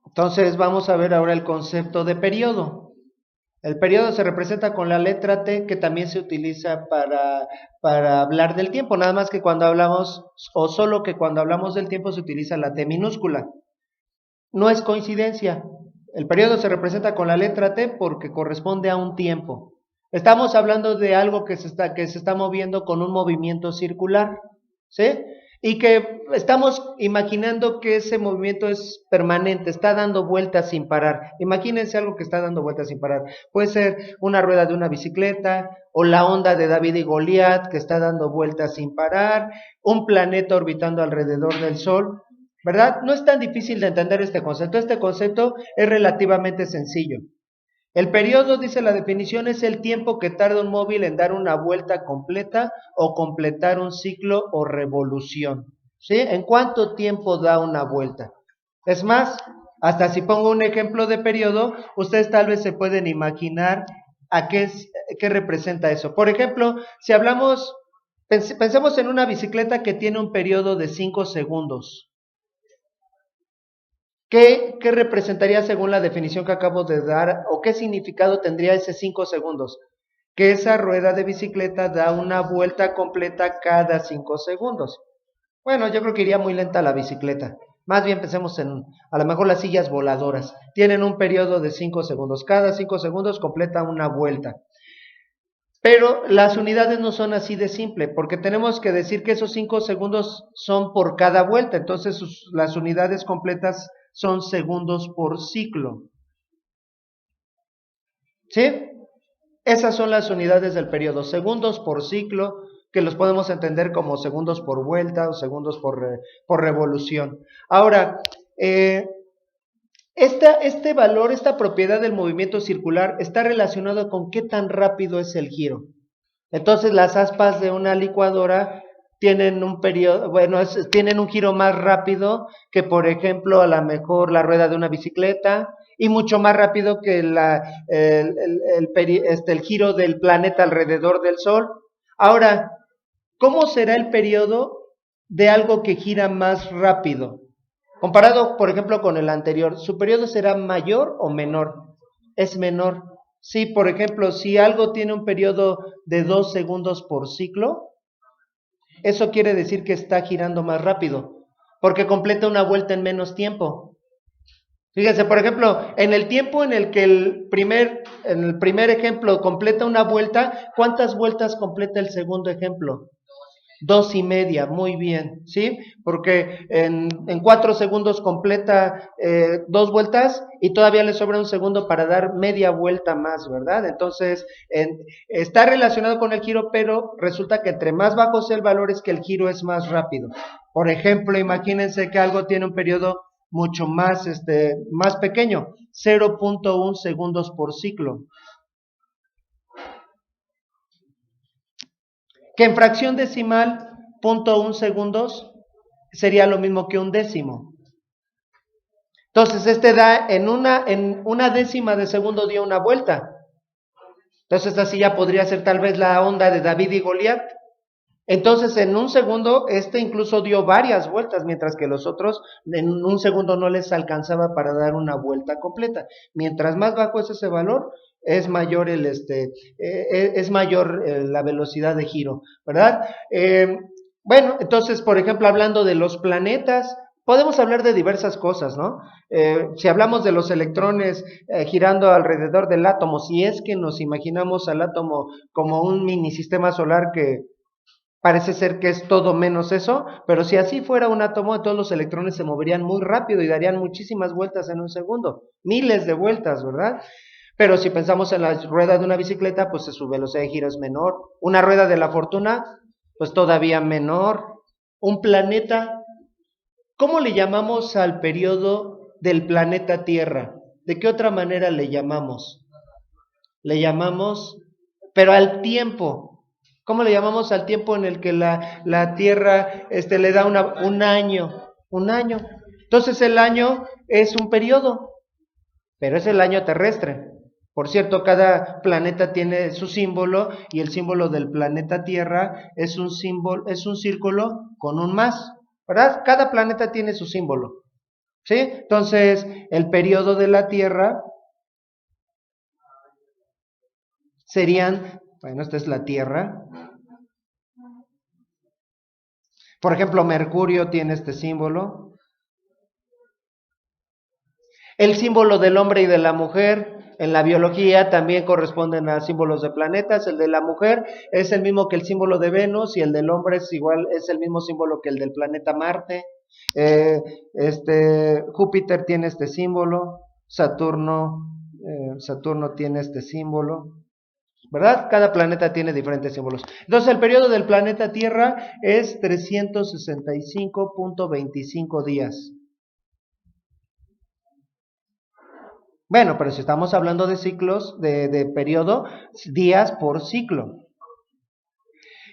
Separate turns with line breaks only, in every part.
Entonces vamos a ver ahora el concepto de periodo. El periodo se representa con la letra T, que también se utiliza para hablar del tiempo, nada más que cuando hablamos, o solo que cuando hablamos del tiempo se utiliza la T minúscula. No es coincidencia. El periodo se representa con la letra T porque corresponde a un tiempo. Estamos hablando de algo que se está moviendo con un movimiento circular, ¿sí? Y que estamos imaginando que ese movimiento es permanente, está dando vueltas sin parar. Imagínense algo que está dando vueltas sin parar. Puede ser una rueda de una bicicleta o la onda de David y Goliat que está dando vueltas sin parar, un planeta orbitando alrededor del Sol. ¿Verdad? No es tan difícil de entender este concepto. Este concepto es relativamente sencillo. El periodo, dice la definición, es el tiempo que tarda un móvil en dar una vuelta completa o completar un ciclo o revolución. ¿Sí? ¿En cuánto tiempo da una vuelta? Es más, hasta si pongo un ejemplo de periodo, ustedes tal vez se pueden imaginar a qué representa eso. Por ejemplo, si hablamos, pensemos en una bicicleta que tiene un periodo de 5 segundos. ¿Qué representaría según la definición que acabo de dar o qué significado tendría ese 5 segundos? Que esa rueda de bicicleta da una vuelta completa cada 5 segundos. Bueno, yo creo que iría muy lenta la bicicleta. Más bien pensemos en, a lo mejor las sillas voladoras. Tienen un periodo de 5 segundos. Cada 5 segundos completa una vuelta. Pero las unidades no son así de simple, porque tenemos que decir que esos 5 segundos son por cada vuelta, entonces las unidades completas son segundos por ciclo. ¿Sí? Esas son las unidades del periodo, segundos por ciclo, que los podemos entender como segundos por vuelta o segundos por revolución. Ahora, este valor, esta propiedad del movimiento circular está relacionado con qué tan rápido es el giro. Entonces las aspas de una licuadora tienen un periodo, bueno, tienen un giro más rápido que, por ejemplo, a lo mejor la rueda de una bicicleta y mucho más rápido que el giro del planeta alrededor del Sol. Ahora, ¿cómo será el periodo de algo que gira más rápido? Comparado, por ejemplo, con el anterior, ¿su periodo será mayor o menor? Es menor. Sí, por ejemplo, si algo tiene un periodo de 2 segundos por ciclo, eso quiere decir que está girando más rápido, porque completa una vuelta en menos tiempo. Fíjense, por ejemplo, en el tiempo en el que en el primer ejemplo completa una vuelta, ¿cuántas vueltas completa el segundo ejemplo? 2:30, muy bien, ¿sí? Porque en 4 segundos completa 2 vueltas y todavía le sobra un segundo para dar media vuelta más, ¿verdad? Entonces, está relacionado con el giro, pero resulta que entre más bajo sea el valor es que el giro es más rápido. Por ejemplo, imagínense que algo tiene un periodo mucho más pequeño, 0.1 segundos por ciclo. Que en fracción decimal, 0.1 segundos sería lo mismo que un décimo. Entonces, da en una décima de segundo dio una vuelta. Entonces, así ya podría ser tal vez la onda de David y Goliat. Entonces, en un segundo, incluso dio varias vueltas, mientras que los otros en un segundo no les alcanzaba para dar una vuelta completa. Mientras más bajo es ese valor, es mayor la velocidad de giro, ¿verdad? Bueno, entonces, por ejemplo, hablando de los planetas, podemos hablar de diversas cosas, ¿no? Si hablamos de los electrones girando alrededor del átomo, si es que nos imaginamos al átomo como un mini sistema solar que parece ser que es todo menos eso, pero si así fuera un átomo, todos los electrones se moverían muy rápido y darían muchísimas vueltas en un segundo, miles de vueltas, ¿verdad? Pero si pensamos en la rueda de una bicicleta, pues su velocidad de giro es menor. Una rueda de la fortuna, pues todavía menor. Un planeta, ¿cómo le llamamos al periodo del planeta Tierra? ¿De qué otra manera le llamamos? Le llamamos, pero al tiempo. ¿Cómo le llamamos al tiempo en el que la Tierra le da un año? Un año. Entonces el año es un periodo, pero es el año terrestre. Por cierto, cada planeta tiene su símbolo y el símbolo del planeta Tierra es un símbolo, es un círculo con un más, ¿verdad? Cada planeta tiene su símbolo. ¿Sí? Entonces, el periodo de la Tierra serían, bueno, esta es la Tierra. Por ejemplo, Mercurio tiene este símbolo. El símbolo del hombre y de la mujer en la biología también corresponden a símbolos de planetas. El de la mujer es el mismo que el símbolo de Venus y el del hombre es igual, es el mismo símbolo que el del planeta Marte. Júpiter tiene este símbolo, Saturno tiene este símbolo, ¿verdad? Cada planeta tiene diferentes símbolos. Entonces, el periodo del planeta Tierra es 365.25 días. Bueno, pero si estamos hablando de ciclos, de periodo, días por ciclo.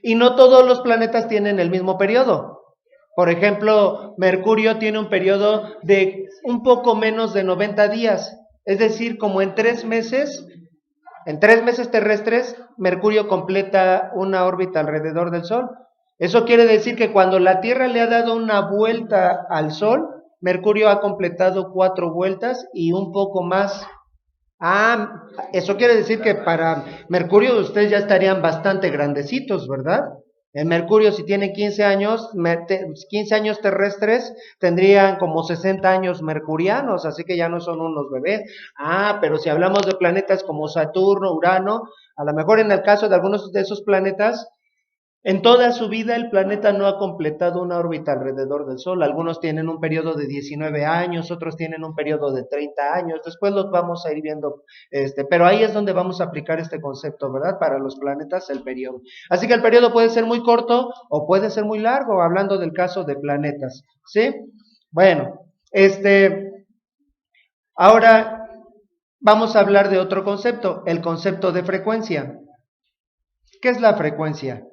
Y no todos los planetas tienen el mismo periodo. Por ejemplo, Mercurio tiene un periodo de un poco menos de 90 días. Es decir, como en 3 meses terrestres, Mercurio completa una órbita alrededor del Sol. Eso quiere decir que cuando la Tierra le ha dado una vuelta al Sol, Mercurio ha completado 4 vueltas y un poco más. Eso quiere decir que para Mercurio ustedes ya estarían bastante grandecitos, ¿verdad? El Mercurio, si tiene 15 años, 15 años terrestres, tendrían como 60 años mercurianos, así que ya no son unos bebés. Pero si hablamos de planetas como Saturno, Urano, a lo mejor en el caso de algunos de esos planetas, en toda su vida el planeta no ha completado una órbita alrededor del Sol. Algunos tienen un periodo de 19 años, otros tienen un periodo de 30 años. Después los vamos a ir viendo, pero ahí es donde vamos a aplicar este concepto, ¿verdad? Para los planetas, el periodo. Así que el periodo puede ser muy corto o puede ser muy largo, hablando del caso de planetas, ¿sí? Bueno, ahora vamos a hablar de otro concepto, el concepto de frecuencia. ¿Qué es la frecuencia?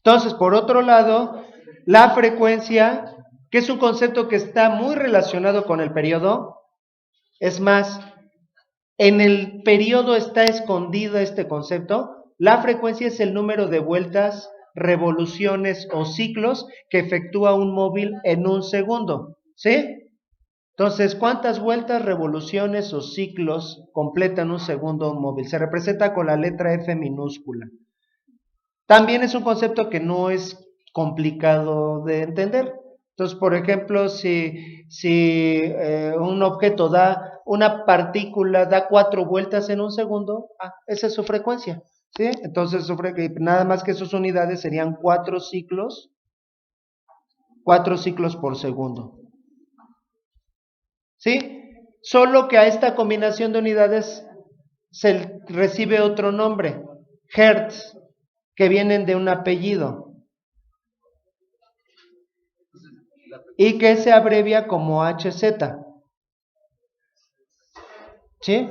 Entonces, por otro lado, la frecuencia, que es un concepto que está muy relacionado con el periodo, es más, en el periodo está escondido este concepto. La frecuencia es el número de vueltas, revoluciones o ciclos que efectúa un móvil en un segundo, ¿sí? Entonces, ¿cuántas vueltas, revoluciones o ciclos completan un segundo un móvil? Se representa con la letra F minúscula. También es un concepto que no es complicado de entender. Entonces, por ejemplo, si un objeto una partícula da 4 vueltas en un segundo, esa es su frecuencia, ¿sí? Entonces, nada más que sus unidades serían 4 ciclos por segundo, ¿sí? Solo que a esta combinación de unidades se recibe otro nombre, hertz, que vienen de un apellido, y que se abrevia como HZ, ¿sí?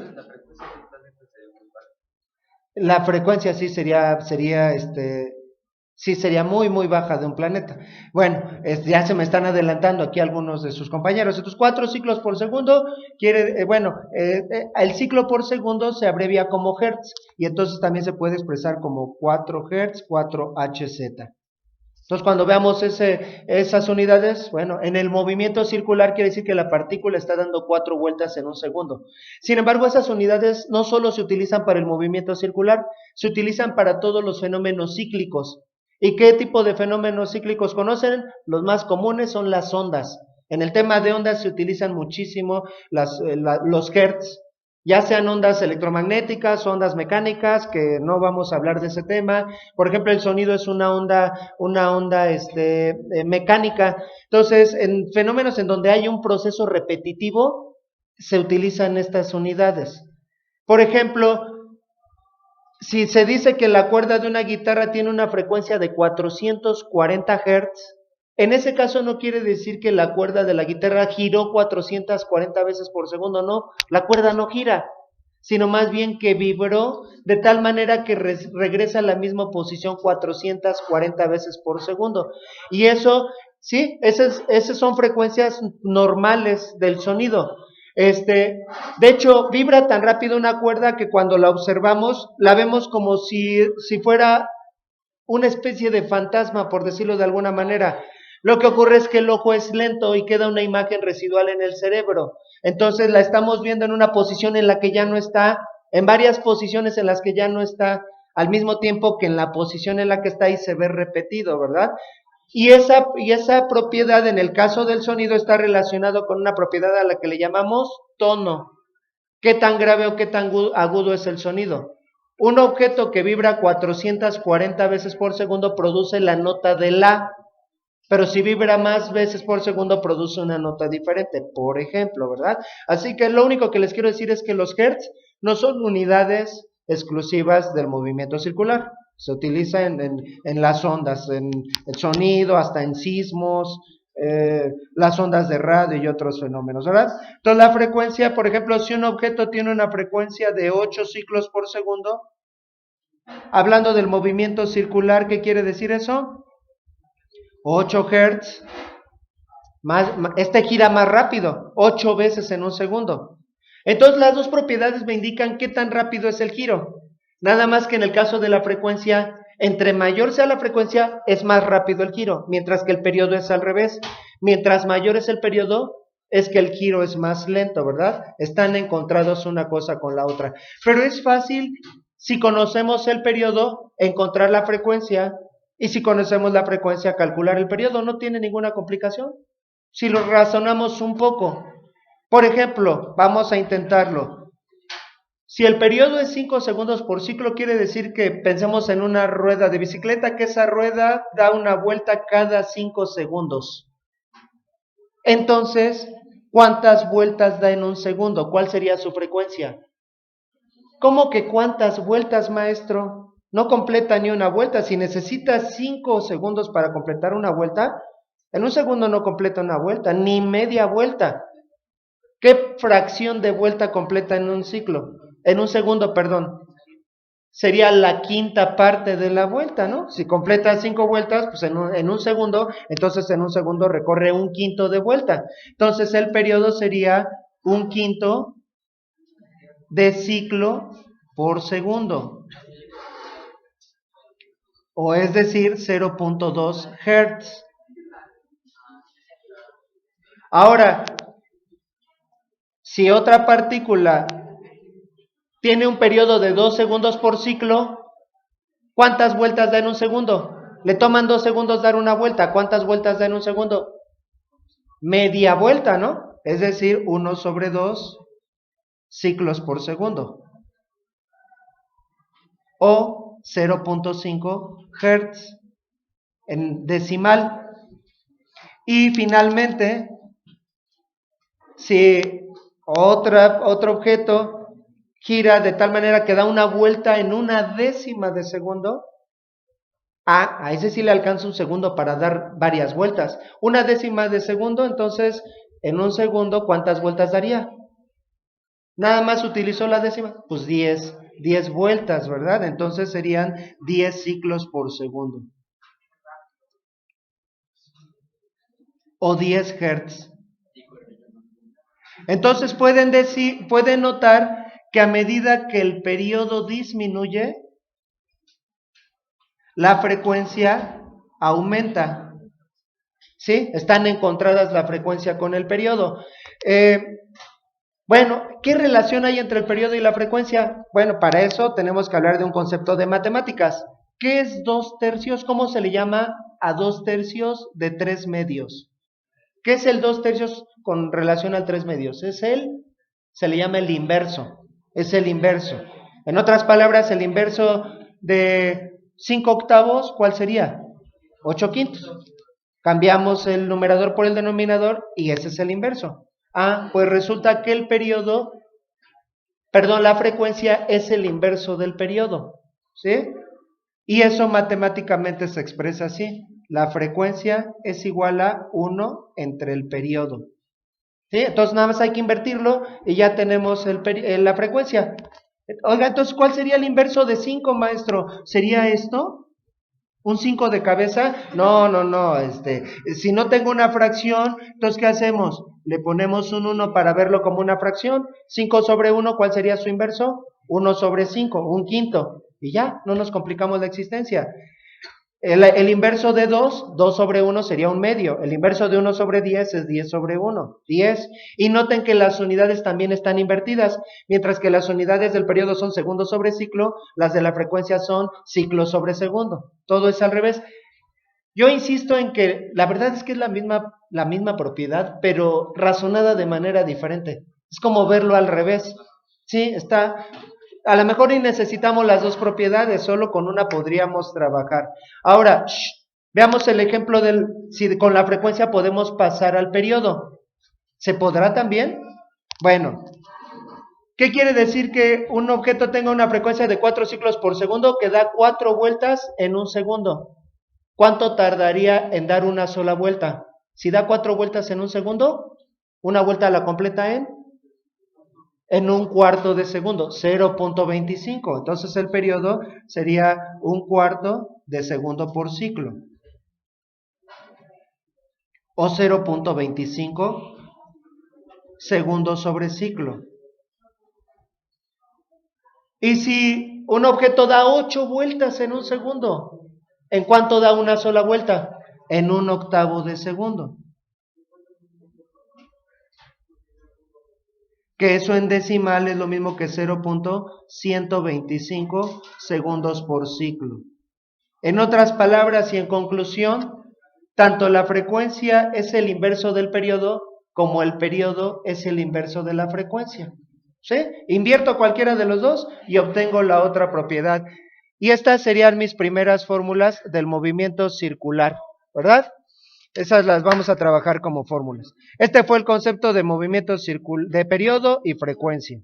La frecuencia sí sería muy, muy baja de un planeta. Bueno, ya se me están adelantando aquí algunos de sus compañeros. Entonces, 4 ciclos por segundo el ciclo por segundo se abrevia como hertz, y entonces también se puede expresar como 4 hertz, 4 HZ. Entonces, cuando veamos esas unidades, bueno, en el movimiento circular quiere decir que la partícula está dando 4 vueltas en un segundo. Sin embargo, esas unidades no solo se utilizan para el movimiento circular, se utilizan para todos los fenómenos cíclicos. ¿Y qué tipo de fenómenos cíclicos conocen? Los más comunes son las ondas. En el tema de ondas se utilizan muchísimo los hertz, ya sean ondas electromagnéticas, ondas mecánicas, que no vamos a hablar de ese tema. Por ejemplo, el sonido es una onda mecánica. Entonces, en fenómenos en donde hay un proceso repetitivo, se utilizan estas unidades. Por ejemplo, si se dice que la cuerda de una guitarra tiene una frecuencia de 440 Hz, en ese caso no quiere decir que la cuerda de la guitarra giró 440 veces por segundo, no, la cuerda no gira, sino más bien que vibró de tal manera que regresa a la misma posición 440 veces por segundo. Y eso, sí, esas son frecuencias normales del sonido. De hecho, vibra tan rápido una cuerda que cuando la observamos, la vemos como si fuera una especie de fantasma, por decirlo de alguna manera. Lo que ocurre es que el ojo es lento y queda una imagen residual en el cerebro. Entonces la estamos viendo en una posición en la que ya no está, en varias posiciones en las que ya no está, al mismo tiempo que en la posición en la que está y se ve repetido, ¿verdad? Y esa propiedad en el caso del sonido está relacionado con una propiedad a la que le llamamos tono. ¿Qué tan grave o qué tan agudo es el sonido? Un objeto que vibra 440 veces por segundo produce la nota de la, pero si vibra más veces por segundo produce una nota diferente, por ejemplo, ¿verdad? Así que lo único que les quiero decir es que los hertz no son unidades exclusivas del movimiento circular. Se utiliza en las ondas, en el sonido, hasta en sismos, las ondas de radio y otros fenómenos, ¿verdad? Entonces la frecuencia, por ejemplo, si un objeto tiene una frecuencia de 8 ciclos por segundo, hablando del movimiento circular, ¿qué quiere decir eso? 8 Hz, este gira más rápido, 8 veces en un segundo. Entonces las dos propiedades me indican qué tan rápido es el giro. Nada más que en el caso de la frecuencia, entre mayor sea la frecuencia, es más rápido el giro, mientras que el periodo es al revés. Mientras mayor es el periodo, es que el giro es más lento, ¿verdad? Están encontrados una cosa con la otra. Pero es fácil, si conocemos el periodo, encontrar la frecuencia, y si conocemos la frecuencia, calcular el periodo. No tiene ninguna complicación. Si lo razonamos un poco. Por ejemplo, vamos a intentarlo. Si el periodo es 5 segundos por ciclo, quiere decir que pensemos en una rueda de bicicleta, que esa rueda da una vuelta cada 5 segundos. Entonces, ¿cuántas vueltas da en un segundo? ¿Cuál sería su frecuencia? ¿Cómo que cuántas vueltas, maestro? No completa ni una vuelta. Si necesita 5 segundos para completar una vuelta, en un segundo no completa una vuelta, ni media vuelta. ¿Qué fracción de vuelta completa en un ciclo? En un segundo, perdón. Sería la quinta parte de la vuelta, ¿no? Si completa 5 vueltas, pues en un segundo, entonces en un segundo recorre un quinto de vuelta. Entonces el periodo sería un quinto de ciclo por segundo. O es decir, 0.2 Hz. Ahora, si otra partícula tiene un periodo de 2 segundos por ciclo, ¿cuántas vueltas da en un segundo? Le toman 2 segundos dar una vuelta. ¿Cuántas vueltas da en un segundo? Media vuelta, ¿no? Es decir, 1 sobre 2 ciclos por segundo. O 0.5 Hz en decimal. Y finalmente, si otro objeto gira de tal manera que da una vuelta en una décima de segundo, a ese sí le alcanza un segundo para dar varias vueltas. Una décima de segundo, entonces, en un segundo, ¿cuántas vueltas daría? Nada más utilizó la décima, pues 10 vueltas, ¿verdad? Entonces serían 10 ciclos por segundo. O 10 Hz. Entonces pueden notar que a medida que el periodo disminuye, la frecuencia aumenta. ¿Sí? Están encontradas la frecuencia con el periodo. Bueno, ¿qué relación hay entre el periodo y la frecuencia? Bueno, para eso tenemos que hablar de un concepto de matemáticas. ¿Qué es 2/3? ¿Cómo se le llama a 2/3 de 3 medios? ¿Qué es el 2/3 con relación al 3 medios? Se le llama el inverso. Es el inverso. En otras palabras, el inverso de 5 octavos, ¿cuál sería? 8 quintos. Cambiamos el numerador por el denominador y ese es el inverso. Pues resulta que la frecuencia es el inverso del periodo, ¿sí? Y eso matemáticamente se expresa así. La frecuencia es igual a 1 entre el periodo. ¿Sí? Entonces nada más hay que invertirlo y ya tenemos la frecuencia. Oiga, entonces, ¿cuál sería el inverso de 5, maestro? ¿Sería esto? ¿Un 5 de cabeza? No, si no tengo una fracción, entonces ¿qué hacemos? Le ponemos un 1 para verlo como una fracción. 5 sobre 1, ¿cuál sería su inverso? 1 sobre 5, un quinto. Y ya, no nos complicamos la existencia. El inverso de 2 sobre 1 sería 1/2. El inverso de 1 sobre 10 es 10 sobre 1, 10. Y noten que las unidades también están invertidas. Mientras que las unidades del periodo son segundos sobre ciclo, las de la frecuencia son ciclos sobre segundo. Todo es al revés. Yo insisto en que la verdad es que es la misma propiedad, pero razonada de manera diferente. Es como verlo al revés. Sí, está. A lo mejor ni necesitamos las dos propiedades, solo con una podríamos trabajar. Ahora, veamos el ejemplo si con la frecuencia podemos pasar al periodo. ¿Se podrá también? Bueno, ¿qué quiere decir que un objeto tenga una frecuencia de 4 ciclos por segundo que da 4 vueltas en un segundo? ¿Cuánto tardaría en dar una sola vuelta? Si da 4 vueltas en un segundo, una vuelta la completa en un cuarto de segundo, 0.25. Entonces el periodo sería un cuarto de segundo por ciclo. O 0.25 segundos sobre ciclo. Y si un objeto da 8 vueltas en un segundo, ¿en cuánto da una sola vuelta? En un octavo de segundo. Que eso en decimal es lo mismo que 0.125 segundos por ciclo. En otras palabras y en conclusión, tanto la frecuencia es el inverso del periodo como el periodo es el inverso de la frecuencia. ¿Sí? Invierto cualquiera de los dos y obtengo la otra propiedad. Y estas serían mis primeras fórmulas del movimiento circular, ¿verdad? Esas las vamos a trabajar como fórmulas. Este fue el concepto de movimiento de periodo y frecuencia.